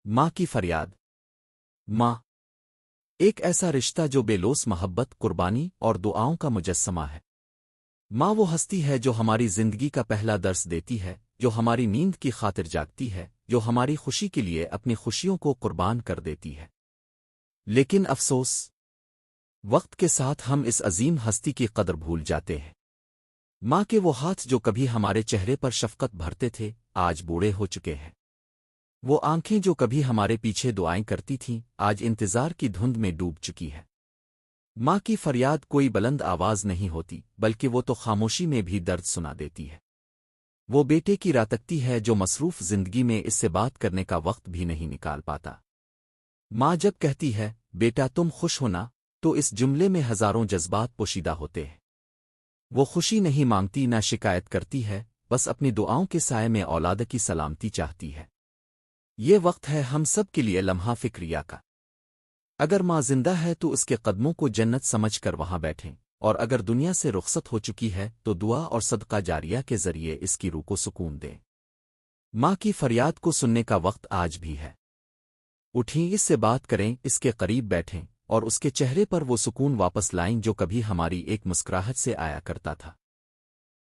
ماں کی فریاد۔ ماں ایک ایسا رشتہ جو بے لوث محبت، قربانی اور دعاؤں کا مجسمہ ہے۔ ماں وہ ہستی ہے جو ہماری زندگی کا پہلا درس دیتی ہے، جو ہماری نیند کی خاطر جاگتی ہے، جو ہماری خوشی کے لیے اپنی خوشیوں کو قربان کر دیتی ہے۔ لیکن افسوس، وقت کے ساتھ ہم اس عظیم ہستی کی قدر بھول جاتے ہیں۔ ماں کے وہ ہاتھ جو کبھی ہمارے چہرے پر شفقت بھرتے تھے، آج بوڑھے ہو چکے ہیں۔ وہ آنکھیں جو کبھی ہمارے پیچھے دعائیں کرتی تھیں، آج انتظار کی دھند میں ڈوب چکی ہے۔ ماں کی فریاد کوئی بلند آواز نہیں ہوتی، بلکہ وہ تو خاموشی میں بھی درد سنا دیتی ہے۔ وہ بیٹے کی راتکتی ہے جو مصروف زندگی میں اس سے بات کرنے کا وقت بھی نہیں نکال پاتا۔ ماں جب کہتی ہے، بیٹا تم خوش ہونا، تو اس جملے میں ہزاروں جذبات پوشیدہ ہوتے ہیں۔ وہ خوشی نہیں مانگتی، نہ شکایت کرتی ہے، بس اپنی دعاؤں کے سائے میں اولاد کی سلامتی چاہتی ہے۔ یہ وقت ہے ہم سب کے لیے لمحہ فکریہ کا۔ اگر ماں زندہ ہے تو اس کے قدموں کو جنت سمجھ کر وہاں بیٹھیں، اور اگر دنیا سے رخصت ہو چکی ہے تو دعا اور صدقہ جاریہ کے ذریعے اس کی روح کو سکون دیں۔ ماں کی فریاد کو سننے کا وقت آج بھی ہے۔ اٹھیں، اس سے بات کریں، اس کے قریب بیٹھیں، اور اس کے چہرے پر وہ سکون واپس لائیں جو کبھی ہماری ایک مسکراہٹ سے آیا کرتا تھا۔